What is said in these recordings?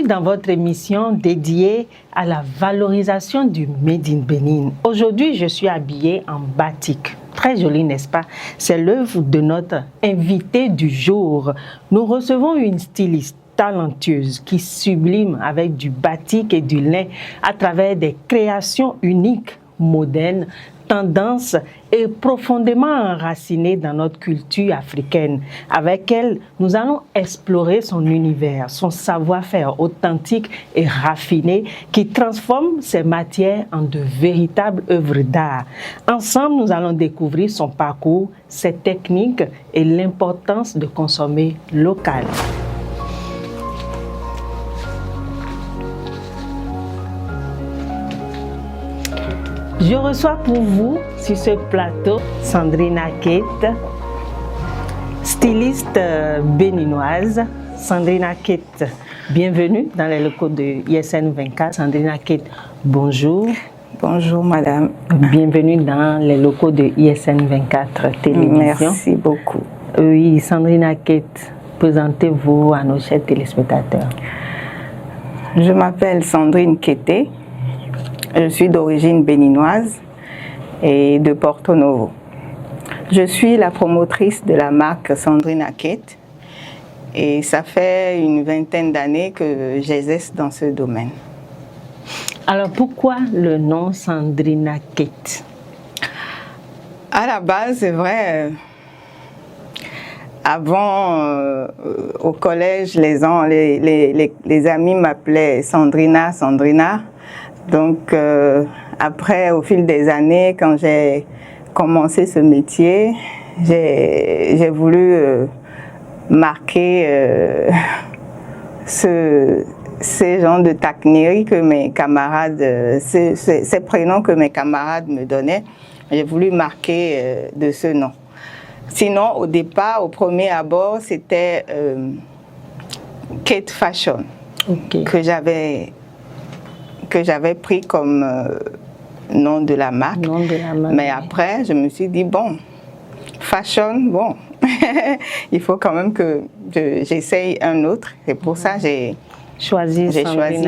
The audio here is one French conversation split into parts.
dans votre émission dédiée à la valorisation du Made in Bénin. Aujourd'hui, je suis habillée en batik. Très joli, n'est-ce pas? C'est l'œuvre de notre invité du jour. Nous recevons une styliste talentueuse qui sublime avec du batik et du lin à travers des créations uniques, modernes, tendances et profondément enracinées dans notre culture africaine. Avec elle, nous allons explorer son univers, son savoir-faire authentique et raffiné qui transforme ces matières en de véritables œuvres d'art. Ensemble, nous allons découvrir son parcours, ses techniques et l'importance de consommer local. Je reçois pour vous, sur ce plateau, Sandrine Akette, styliste béninoise. Sandrine Akette, bienvenue dans les locaux de ISN 24. Sandrine Akette, bonjour. Bonjour madame. Bienvenue dans les locaux de ISN 24 Télévision. Merci beaucoup. Oui, Sandrine Akette, présentez-vous à nos chers téléspectateurs. Je m'appelle Sandrine Kété. Je suis d'origine béninoise et de Porto Novo. Je suis la promotrice de la marque Sandrine Akette et ça fait une vingtaine d'années que j'exerce dans ce domaine. Alors pourquoi le nom Sandrine Akette? À la base, c'est vrai, avant au collège, les amis m'appelaient Sandrina, Sandrina. Donc, après, au fil des années, quand j'ai commencé ce métier, j'ai voulu marquer ces genres de taquinerie que mes camarades, ces prénoms que mes camarades me donnaient. J'ai voulu marquer de ce nom. Sinon, au départ, au premier abord, c'était Kate Fashion, Okay. que j'avais pris comme nom de la marque. Mais après, je me suis dit, bon, fashion, bon, il faut quand même que j'essaye un autre. Et pour ça, j'ai choisi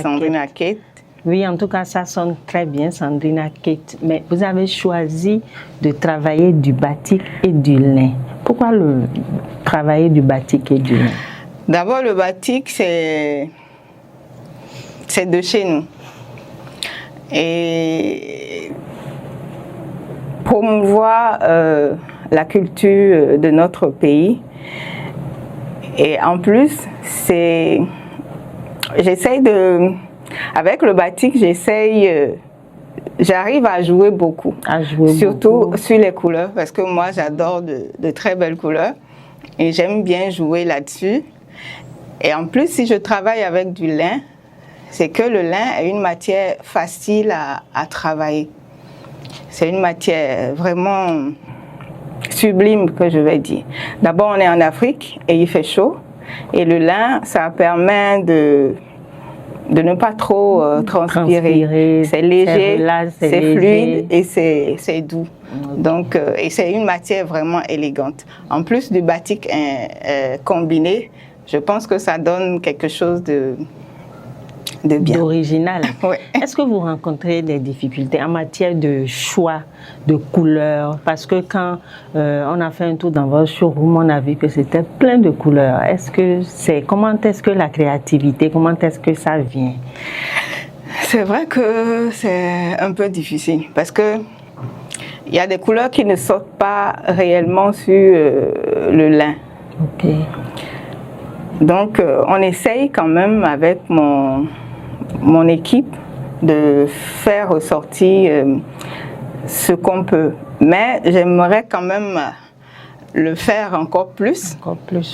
Sandrine Akette. Oui, en tout cas, ça sonne très bien, Sandrine Akette. Mais vous avez choisi de travailler du batik et du lin. Pourquoi travailler du batik et du lin? D'abord, le batik, c'est de chez nous. Et promouvoir la culture de notre pays. Et en plus, avec le batik, j'arrive à jouer beaucoup. Surtout sur les couleurs, parce que moi, j'adore de très belles couleurs. Et j'aime bien jouer là-dessus. Et en plus, si je travaille avec du lin, c'est que le lin est une matière facile à travailler. C'est une matière vraiment sublime, que je vais dire. D'abord, on est en Afrique et il fait chaud. Et le lin, ça permet de ne pas trop transpirer. C'est léger, c'est fluide et c'est doux. Donc, et c'est une matière vraiment élégante. En plus du batik combiné, je pense que ça donne quelque chose d'original. Ouais. Est-ce que vous rencontrez des difficultés en matière de choix de couleurs? Parce que quand on a fait un tour dans votre showroom, on a vu que c'était plein de couleurs. Comment est-ce que la créativité, comment est-ce que ça vient? C'est vrai que c'est un peu difficile parce que il y a des couleurs qui ne sortent pas réellement sur le lin. Ok. Donc, on essaye quand même avec mon équipe de faire ressortir ce qu'on peut. Mais j'aimerais quand même le faire encore plus.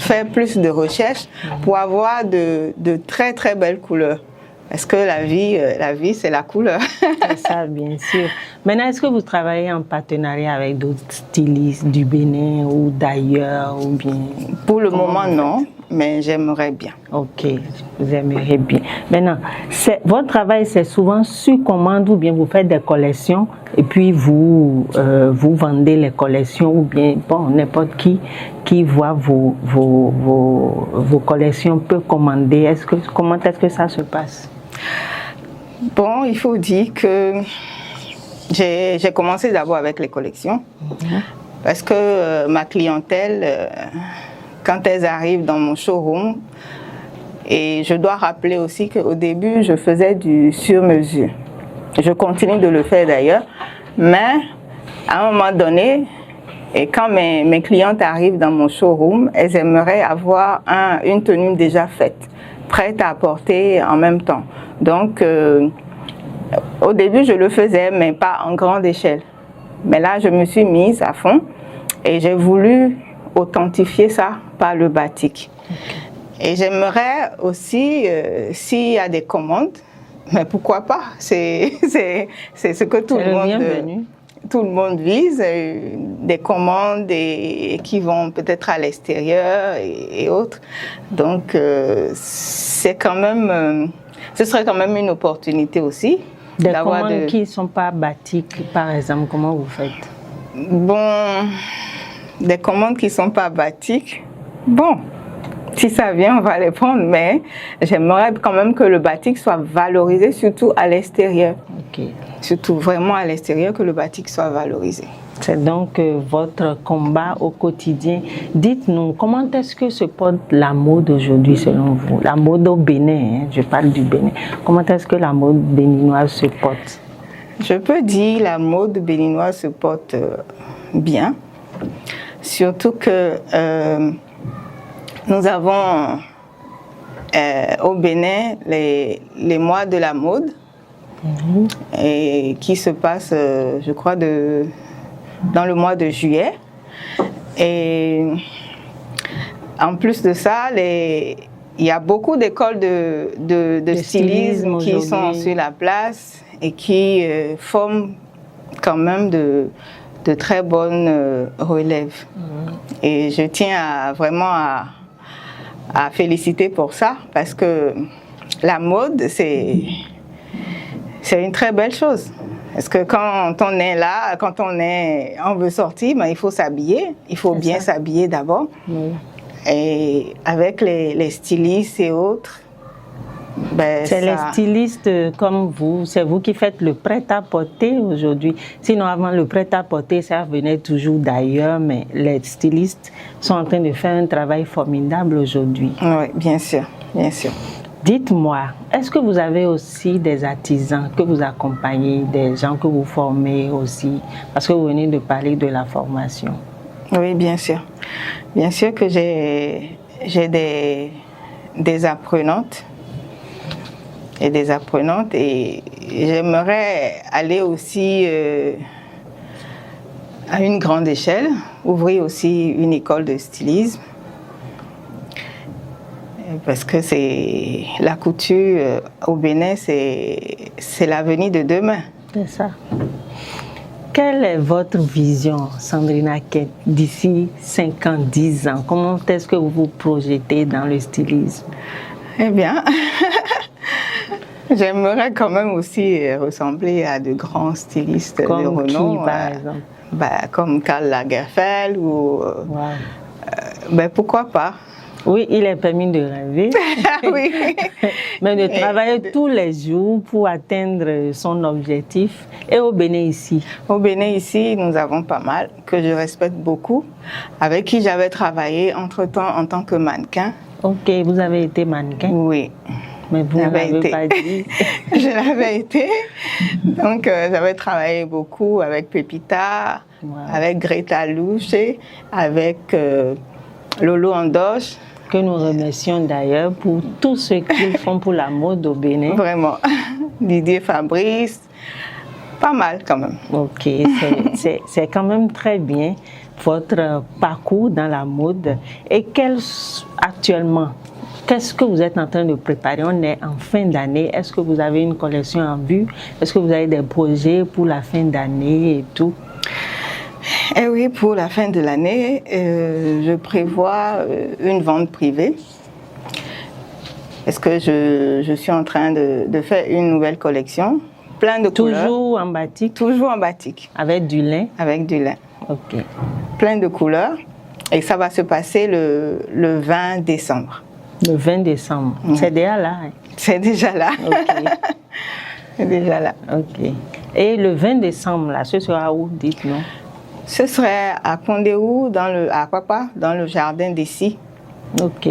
Faire plus de recherches pour avoir de très très belles couleurs. Parce que la vie c'est la couleur. C'est ça, bien sûr. Maintenant, est-ce que vous travaillez en partenariat avec d'autres stylistes du Bénin ou d'ailleurs ou bien? Pour le moment, non, mais j'aimerais bien. Ok, vous aimeriez bien. Maintenant, votre travail, c'est souvent sur commande ou bien vous faites des collections et puis vous vendez les collections ou bien, bon, n'importe qui voit vos collections peut commander. Comment est-ce que ça se passe? Bon, il faut dire que j'ai commencé d'abord avec les collections parce que ma clientèle, quand elles arrivent dans mon showroom, et je dois rappeler aussi qu'au début, je faisais du sur-mesure. Je continue de le faire d'ailleurs, mais à un moment donné, et quand mes clientes arrivent dans mon showroom, elles aimeraient avoir une tenue déjà faite, prête à porter en même temps. Donc, au début, je le faisais, mais pas en grande échelle. Mais là, je me suis mise à fond et j'ai voulu authentifier ça par le batik. Et j'aimerais aussi, s'il y a des commandes, mais pourquoi pas? C'est ce que tout le monde vise, des commandes qui vont peut-être à l'extérieur et autres. Donc, c'est quand même, ce serait quand même une opportunité aussi. Des commandes qui ne sont pas batik, par exemple, comment vous faites? Bon, des commandes qui ne sont pas batik, bon, si ça vient, on va les prendre, mais j'aimerais quand même que le batik soit valorisé, surtout à l'extérieur. Okay. Surtout vraiment à l'extérieur, que le batik soit valorisé. C'est donc votre combat au quotidien. Dites-nous, comment est-ce que se porte la mode aujourd'hui selon vous? La mode au Bénin, hein, je parle du Bénin. Comment est-ce que la mode béninoise se porte? Je peux dire la mode béninoise se porte bien. Surtout que nous avons au Bénin les mois de la mode et qui se passent, je crois, dans le mois de juillet. Et en plus de ça, il y a beaucoup d'écoles de stylisme qui sont sur la place et qui forment quand même de très bonnes relèves. Et je tiens vraiment à féliciter pour ça, parce que la mode, c'est une très belle chose. Parce que quand on est là, quand on veut sortir, ben, il faut s'habiller. Il faut bien s'habiller d'abord. Oui. Et avec les stylistes et autres, ben, c'est les stylistes comme vous, c'est vous qui faites le prêt-à-porter aujourd'hui. Sinon, avant, le prêt-à-porter, ça venait toujours d'ailleurs, mais les stylistes sont en train de faire un travail formidable aujourd'hui. Oui, bien sûr, bien sûr. Dites-moi, est-ce que vous avez aussi des artisans que vous accompagnez, des gens que vous formez aussi? Parce que vous venez de parler de la formation. Oui, bien sûr. Bien sûr que j'ai des apprenantes et j'aimerais aller aussi à une grande échelle, ouvrir aussi une école de stylisme. Parce que c'est la couture au Bénin, c'est l'avenir de demain. C'est ça. Quelle est votre vision, Sandrina Kett, d'ici 5 ans, 10 ans? Comment est-ce que vous vous projetez dans le stylisme? Eh bien, j'aimerais quand même aussi ressembler à de grands stylistes comme de renom. Qui, par exemple? Comme Karl Lagerfeld ou... pourquoi pas? Oui, il est permis de rêver. Oui. Mais de travailler tous les jours pour atteindre son objectif. Et au Bénin ici? Au Bénin ici, nous avons pas mal, que je respecte beaucoup, avec qui j'avais travaillé entre-temps en tant que mannequin. Ok, vous avez été mannequin? Oui. Mais vous n'avez pas dit. Je l'avais été. Donc, j'avais travaillé beaucoup avec Pépita, avec Greta Louche, avec Lolo Andoche. Que nous remercions d'ailleurs pour tout ce qu'ils font pour la mode au Bénin. Vraiment. Didier Fabrice, pas mal quand même. Ok, c'est quand même très bien votre parcours dans la mode. Et actuellement, qu'est-ce que vous êtes en train de préparer? On est en fin d'année. Est-ce que vous avez une collection en vue? Est-ce que vous avez des projets pour la fin d'année et tout? Eh oui, pour la fin de l'année, je prévois une vente privée. Parce que je suis en train de faire une nouvelle collection, plein de couleurs. Toujours en batik? Toujours en batik. Avec du lin? Avec du lin. Ok. Plein de couleurs. Et ça va se passer le 20 décembre. Le 20 décembre. C'est déjà là? Hein? C'est déjà là. Ok. C'est déjà là. Ok. Et le 20 décembre, là, ce sera où? Dites-nous. Ce serait à Kondéou, à Papa, dans le jardin d'ici. Ok.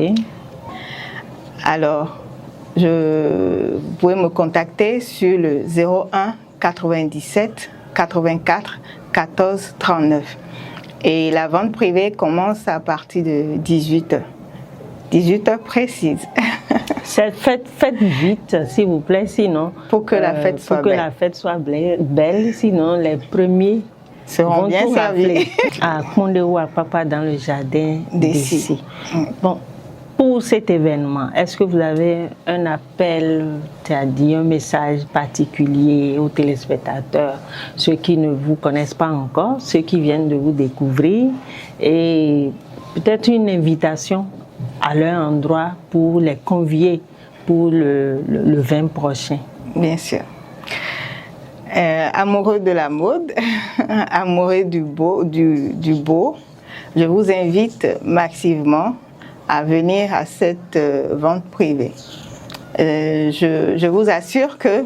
Alors, vous pouvez me contacter sur le 01 97 84 14 39. Et la vente privée commence à partir de 18h. 18h précise. Faites vite, s'il vous plaît, sinon... Pour que la fête soit belle. Pour que la fête soit belle, sinon les premiers seront bien servis. À Kondéou, à Papa, dans le jardin d'ici. Bon, pour cet événement, est-ce que vous avez un appel, c'est-à-dire un message particulier aux téléspectateurs, ceux qui ne vous connaissent pas encore, ceux qui viennent de vous découvrir, et peut-être une invitation à leur endroit pour les convier pour le 20 prochain? Bien sûr. Amoureux de la mode, amoureux du beau, je vous invite massivement à venir à cette vente privée. Je vous assure que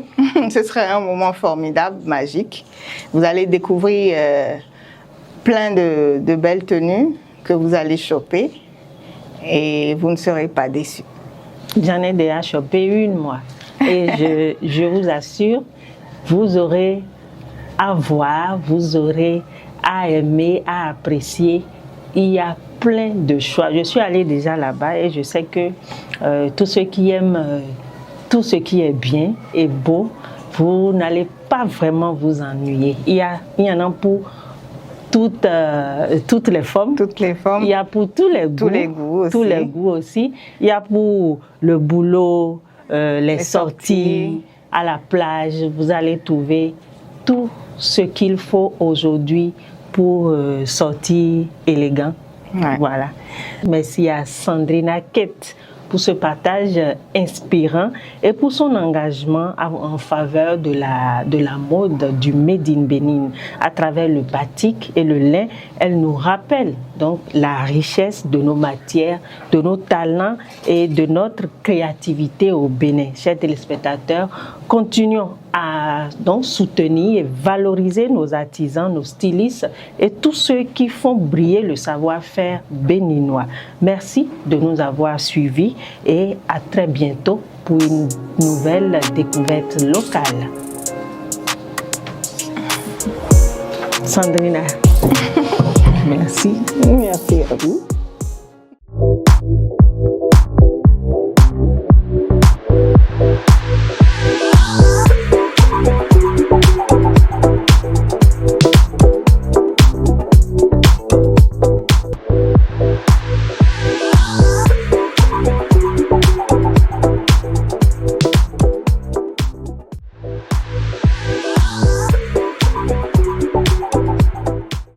ce serait un moment formidable, magique. Vous allez découvrir plein de belles tenues que vous allez choper et vous ne serez pas déçus. J'en ai déjà chopé une, moi. Et je vous assure, vous aurez à voir, vous aurez à aimer, à apprécier. Il y a plein de choix. Je suis allée déjà là-bas et je sais que tous ceux qui aiment tout ce qui est bien et beau, vous n'allez pas vraiment vous ennuyer. Il y en a pour toutes les formes. Toutes les formes. Il y a pour tous les goûts. Tous les goûts aussi. Tous les goûts aussi. Il y a pour le boulot, les sorties, à la plage. Vous allez trouver tout ce qu'il faut aujourd'hui pour sortir élégant. Ouais. Voilà. Merci à Sandrina Kett pour ce partage inspirant et pour son engagement en faveur de la mode du Made in Benin. À travers le batik et le lin, elle nous rappelle donc la richesse de nos matières, de nos talents et de notre créativité au Bénin. Chers téléspectateurs, continuons à donc soutenir et valoriser nos artisans, nos stylistes et tous ceux qui font briller le savoir-faire béninois. Merci de nous avoir suivis et à très bientôt pour une nouvelle découverte locale. Sandrina, merci. Merci à vous.